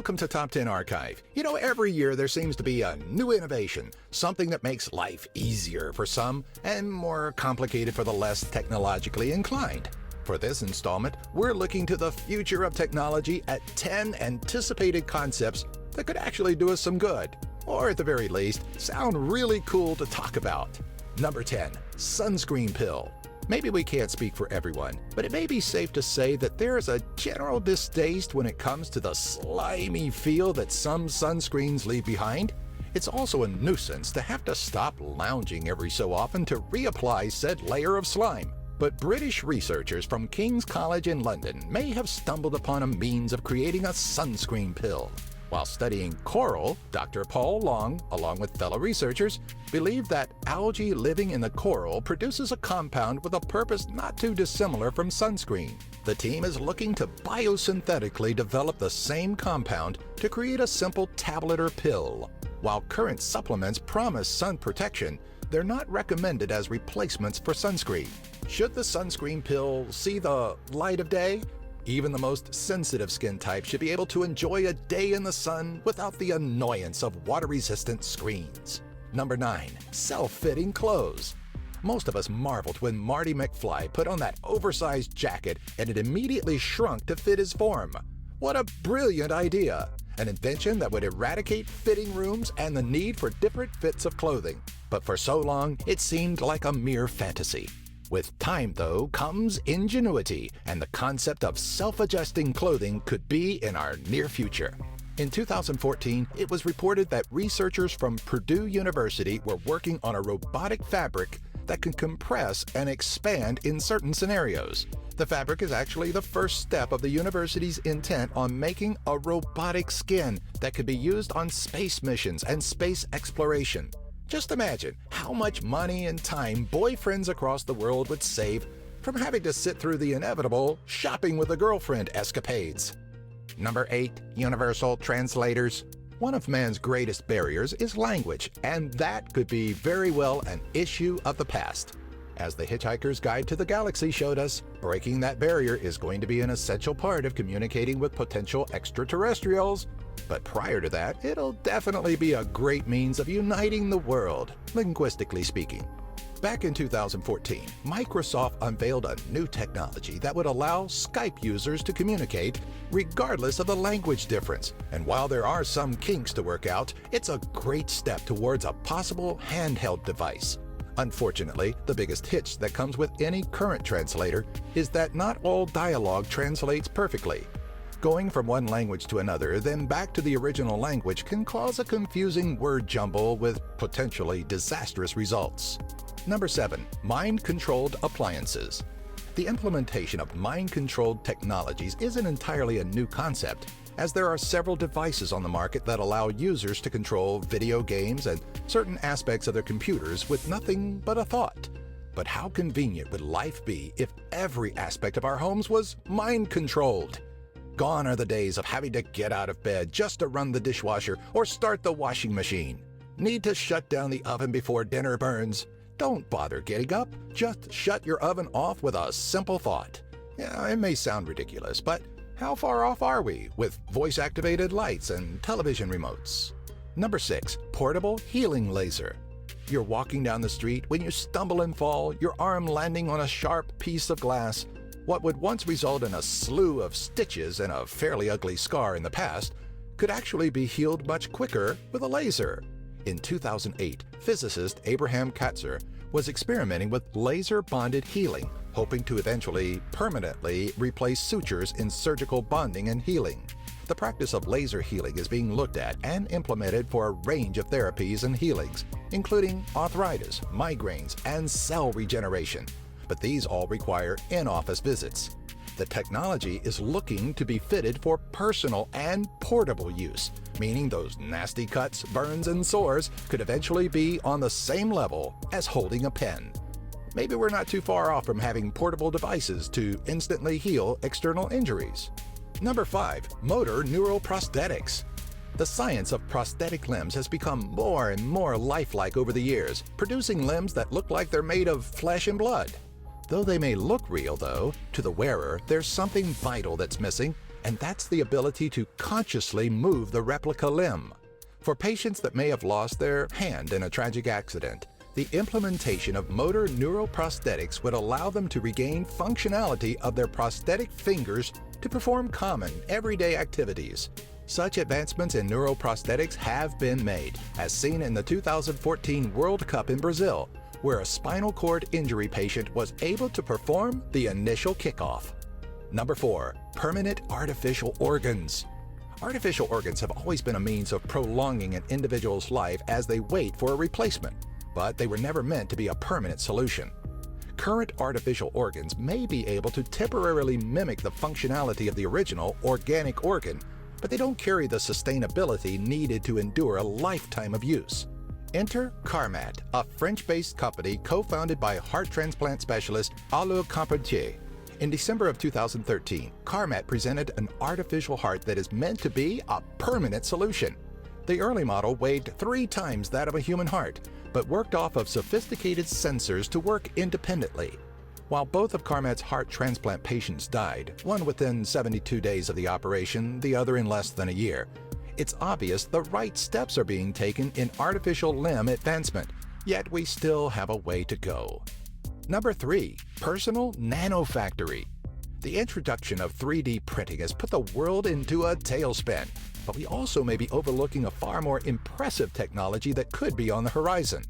Welcome to Top 10 Archive. You know, every year there seems to be a new innovation, something that makes life easier for some and more complicated for the less technologically inclined. For this installment, we're looking to the future of technology at 10 anticipated concepts that could actually do us some good, or at the very least, sound really cool to talk about. Number 10, sunscreen pill. Maybe we can't speak for everyone, but it may be safe to say that there is a general distaste when it comes to the slimy feel that some sunscreens leave behind. It's also a nuisance to have to stop lounging every so often to reapply said layer of slime. But British researchers from King's College in London may have stumbled upon a means of creating a sunscreen pill. While studying coral, Dr. Paul Long, along with fellow researchers, believed that algae living in the coral produces a compound with a purpose not too dissimilar from sunscreen. The team is looking to biosynthetically develop the same compound to create a simple tablet or pill. While current supplements promise sun protection, they're not recommended as replacements for sunscreen. Should the sunscreen pill see the light of day? Even the most sensitive skin type should be able to enjoy a day in the sun without the annoyance of water-resistant screens. Number 9. Self-fitting clothes. Most of us marveled when Marty McFly put on that oversized jacket and it immediately shrunk to fit his form. What a brilliant idea! An invention that would eradicate fitting rooms and the need for different fits of clothing. But for so long, it seemed like a mere fantasy. With time, though, comes ingenuity, and the concept of self-adjusting clothing could be in our near future. In 2014, it was reported that researchers from Purdue University were working on a robotic fabric that can compress and expand in certain scenarios. The fabric is actually the first step of the university's intent on making a robotic skin that could be used on space missions and space exploration. Just imagine how much money and time boyfriends across the world would save from having to sit through the inevitable shopping with a girlfriend escapades. Number 8. Universal translators. One of man's greatest barriers is language, and that could be very well an issue of the past. As The Hitchhiker's Guide to the Galaxy showed us, breaking that barrier is going to be an essential part of communicating with potential extraterrestrials. But prior to that, it'll definitely be a great means of uniting the world, linguistically speaking. Back in 2014, Microsoft unveiled a new technology that would allow Skype users to communicate regardless of the language difference. And while there are some kinks to work out, it's a great step towards a possible handheld device. Unfortunately, the biggest hitch that comes with any current translator is that not all dialogue translates perfectly. Going from one language to another, then back to the original language can cause a confusing word jumble with potentially disastrous results. Number 7. Mind-controlled appliances. The implementation of mind-controlled technologies isn't entirely a new concept, as there are several devices on the market that allow users to control video games and certain aspects of their computers with nothing but a thought. But how convenient would life be if every aspect of our homes was mind-controlled? Gone are the days of having to get out of bed just to run the dishwasher or start the washing machine. Need to shut down the oven before dinner burns? Don't bother getting up. Just shut your oven off with a simple thought. Yeah, it may sound ridiculous, but how far off are we with voice-activated lights and television remotes? Number 6. Portable healing laser. You're walking down the street when you stumble and fall, your arm landing on a sharp piece of glass. What would once result in a slew of stitches and a fairly ugly scar in the past could actually be healed much quicker with a laser. In 2008, physicist Abraham Katzer was experimenting with laser-bonded healing, hoping to eventually permanently replace sutures in surgical bonding and healing. The practice of laser healing is being looked at and implemented for a range of therapies and healings, including arthritis, migraines, and cell regeneration. But these all require in-office visits. The technology is looking to be fitted for personal and portable use, meaning those nasty cuts, burns, and sores could eventually be on the same level as holding a pen. Maybe we're not too far off from having portable devices to instantly heal external injuries. Number 5. Motor neural prosthetics. The science of prosthetic limbs has become more and more lifelike over the years, producing limbs that look like they're made of flesh and blood. Though they may look real, though, to the wearer, there's something vital that's missing, and that's the ability to consciously move the replica limb. For patients that may have lost their hand in a tragic accident, the implementation of motor neuroprosthetics would allow them to regain functionality of their prosthetic fingers to perform common, everyday activities. Such advancements in neuroprosthetics have been made, as seen in the 2014 World Cup in Brazil, where a spinal cord injury patient was able to perform the initial kickoff. Number 4. Permanent artificial organs. Artificial organs have always been a means of prolonging an individual's life as they wait for a replacement, but they were never meant to be a permanent solution. Current artificial organs may be able to temporarily mimic the functionality of the original organic organ, but they don't carry the sustainability needed to endure a lifetime of use. Enter Carmat, a French-based company co-founded by heart transplant specialist Alain Carpentier. In December of 2013, Carmat presented an artificial heart that is meant to be a permanent solution. The early model weighed 3 times that of a human heart, but worked off of sophisticated sensors to work independently. While both of Carmat's heart transplant patients died, one within 72 days of the operation, the other in less than a year, it's obvious the right steps are being taken in artificial limb advancement, yet we still have a way to go. Number 3. Personal Nanofactory. The introduction of 3D printing has put the world into a tailspin, but we also may be overlooking a far more impressive technology that could be on the horizon.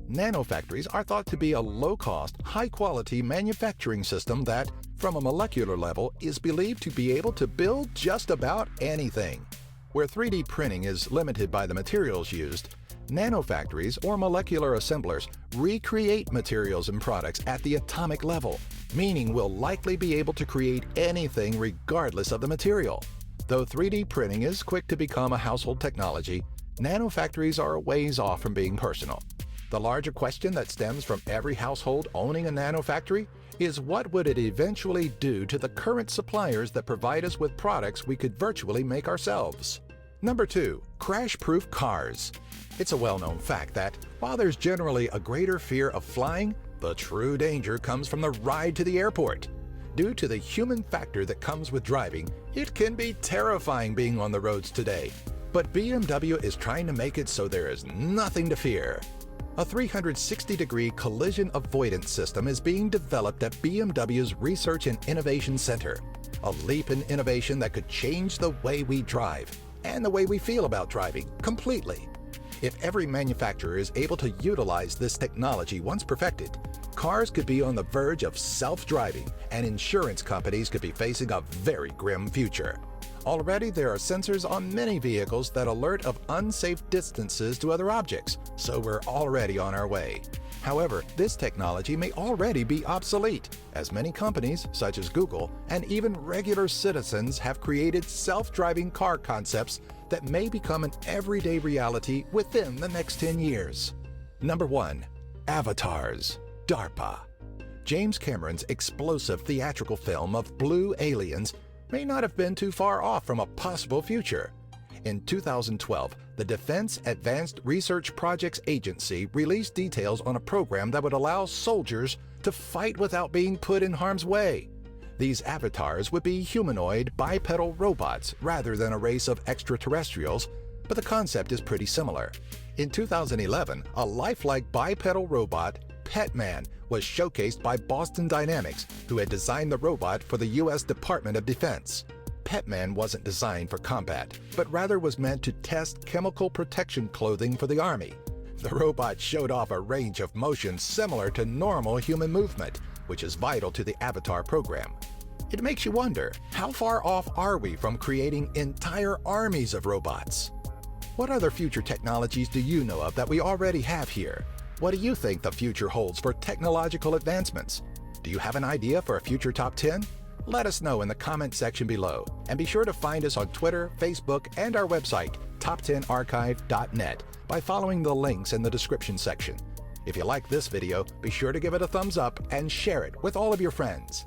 Nanofactories are thought to be a low-cost, high-quality manufacturing system that, from a molecular level, is believed to be able to build just about anything. Where 3D printing is limited by the materials used, nanofactories or molecular assemblers recreate materials and products at the atomic level, meaning we'll likely be able to create anything regardless of the material. Though 3D printing is quick to become a household technology, nanofactories are a ways off from being personal. The larger question that stems from every household owning a nanofactory is what would it eventually do to the current suppliers that provide us with products we could virtually make ourselves? Number 2. Crash-proof cars. It's a well-known fact that, while there's generally a greater fear of flying, the true danger comes from the ride to the airport. Due to the human factor that comes with driving, it can be terrifying being on the roads today. But BMW is trying to make it so there is nothing to fear. A 360-degree collision avoidance system is being developed at BMW's Research and Innovation Center, a leap in innovation that could change the way we drive and the way we feel about driving completely. If every manufacturer is able to utilize this technology once perfected, cars could be on the verge of self-driving and insurance companies could be facing a very grim future. Already there are sensors on many vehicles that alert of unsafe distances to other objects, so we're already on our way. However, this technology may already be obsolete, as many companies, such as Google, and even regular citizens have created self-driving car concepts that may become an everyday reality within the next 10 years. Number 1. Avatars. DARPA. James Cameron's explosive theatrical film of Blue Aliens may not have been too far off from a possible future. In 2012, the Defense Advanced Research Projects Agency released details on a program that would allow soldiers to fight without being put in harm's way. These avatars would be humanoid, bipedal robots rather than a race of extraterrestrials, but the concept is pretty similar. In 2011, a lifelike bipedal robot, Petman, was showcased by Boston Dynamics, who had designed the robot for the U.S. Department of Defense. Petman wasn't designed for combat, but rather was meant to test chemical protection clothing for the Army. The robot showed off a range of motions similar to normal human movement, which is vital to the Avatar program. It makes you wonder, how far off are we from creating entire armies of robots? What other future technologies do you know of that we already have here? What do you think the future holds for technological advancements? Do you have an idea for a future top 10? Let us know in the comment section below, and be sure to find us on Twitter, Facebook, and our website, top10archive.net, by following the links in the description section. If you like this video, be sure to give it a thumbs up and share it with all of your friends.